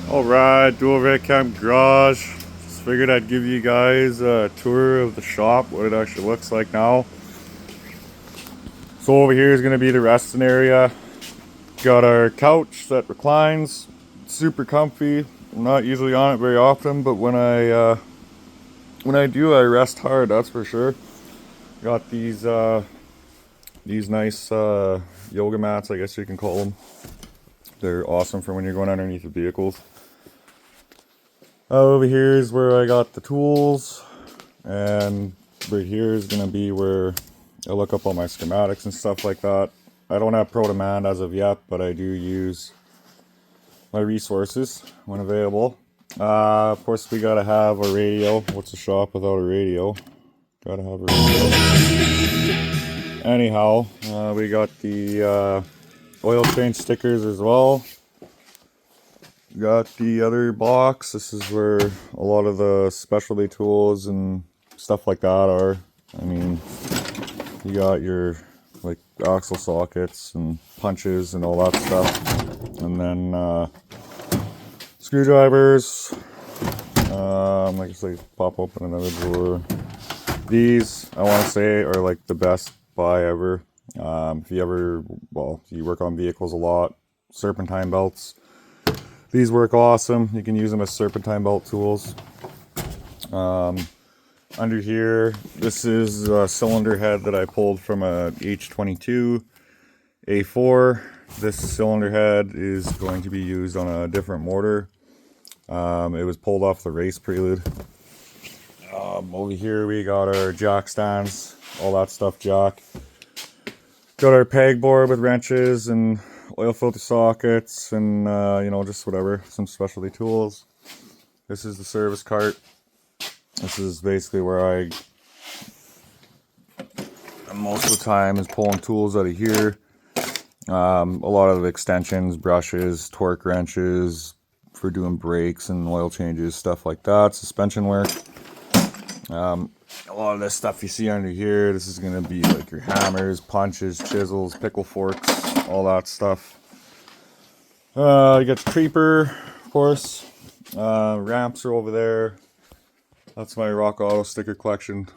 Alright, DOHCgarage. Just figured I'd give you guys a tour of the shop, what it actually looks like now. So over here is going to be the resting area. Got our couch that reclines, super comfy. I'm not usually on it very often, but when I do, I rest hard, that's for sure. Got these nice yoga mats, I guess you can call them. They're awesome for when you're going underneath the vehicles. Over here is where I got the tools, and right here is going to be where I look up all my schematics and stuff like that. I don't have Pro Demand as of yet, but I do use my resources when available. Of course, we gotta have a radio. What's a shop without a radio? Gotta have a radio. Anyhow, we got the oil change stickers as well. Got the other box. This is where a lot of the specialty tools and stuff like that are. I mean, you got your like axle sockets and punches and all that stuff, and then screwdrivers. Like I say, pop open another drawer. These I want to say are like the best buy ever. If you ever, well, you work on vehicles a lot, serpentine belts. These work awesome. You can use them as serpentine belt tools. Under here, this is a cylinder head that I pulled from a H22 A4. This cylinder head is going to be used on a different motor. It was pulled off the race prelude. Over here we got our jack stands, all that stuff jack. Got our pegboard with wrenches and oil filter sockets and you know, just whatever, some specialty tools. This is the service cart. This is basically where I most of the time is pulling tools out of here. A lot of extensions, brushes, torque wrenches for doing brakes and oil changes, stuff like that, suspension work. A lot of this stuff you see under here, this is going to be like your hammers, punches, chisels, pickle forks, all that stuff. You got the creeper, of course. Ramps are over there. That's my Rock Auto sticker collection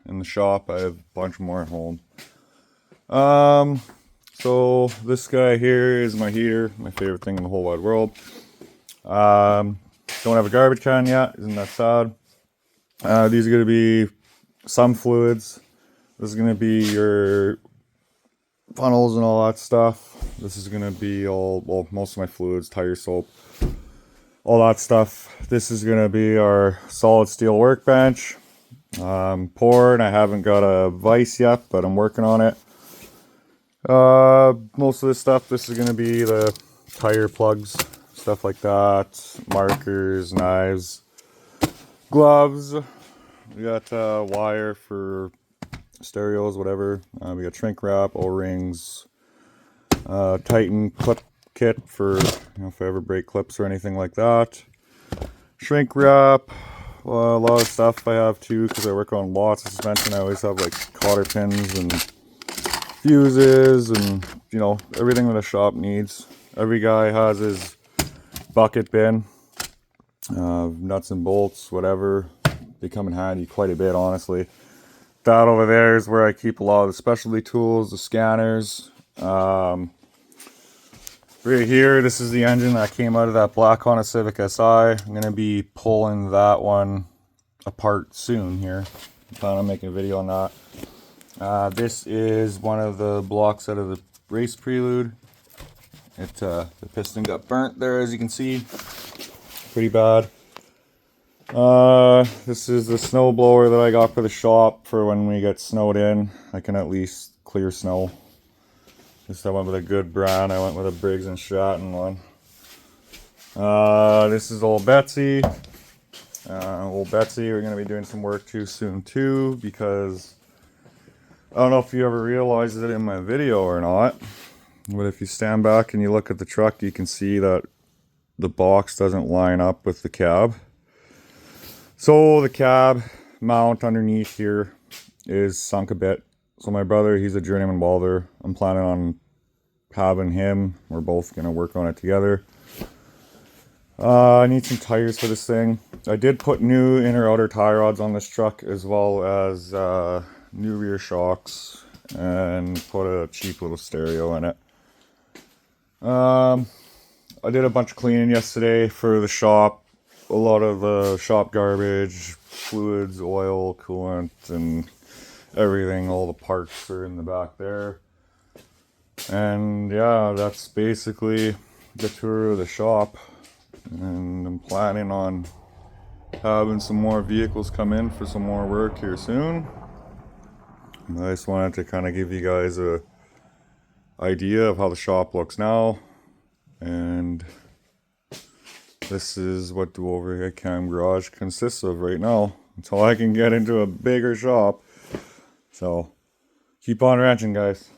in the shop. I have a bunch more at home. So this guy here is my heater, my favorite thing in the whole wide world. Don't have a garbage can yet, isn't that sad? These are going to be some fluids. This is going to be your funnels and all that stuff. This is going to be all, well, most of my fluids, tire soap, all that stuff. This is going to be our solid steel workbench. Poured. I haven't got a vise yet, but I'm working on it. Most of this stuff, this is going to be the tire plugs, stuff like that, markers, knives, gloves. We got wire for stereos, whatever. We got shrink wrap, O-rings, Titan clip kit for, you know, if I ever break clips or anything like that. Shrink wrap, a lot of stuff I have too, because I work on lots of suspension. I always have like cotter pins and fuses and, you know, everything that a shop needs. Every guy has his bucket bin, nuts and bolts, whatever. They come in handy quite a bit, honestly. That over there is where I keep a lot of the specialty tools, the scanners. Right here, this is the engine that came out of that black Honda Civic Si. I'm going to be pulling that one apart soon here. I plan on making a video on that. This is one of the blocks out of the race prelude. The piston got burnt there, as you can see. Pretty bad. This is the snow blower that I got for the shop for when we get snowed in. I can at least clear snow. This I went with a good brand. I went with a Briggs & Stratton one. This is old Betsy. Old Betsy, we're going to be doing some work too soon too, because I don't know if you ever realized it in my video or not, but if you stand back and you look at the truck, you can see that the box doesn't line up with the cab. So the cab mount underneath here is sunk a bit. So my brother, he's a journeyman welder. I'm planning on having him. We're both going to work on it together. I need some tires for this thing. I did put new inner outer tie rods on this truck, as well as new rear shocks, and put a cheap little stereo in it. I did a bunch of cleaning yesterday for the shop. A lot of the shop garbage, fluids, oil, coolant, and everything. All the parts are in the back there. And yeah, that's basically the tour of the shop. And I'm planning on having some more vehicles come in for some more work here soon. I just wanted to kind of give you guys a idea of how the shop looks now, and this is what DOHCgarage consists of right now until I can get into a bigger shop. So keep on ranching, guys.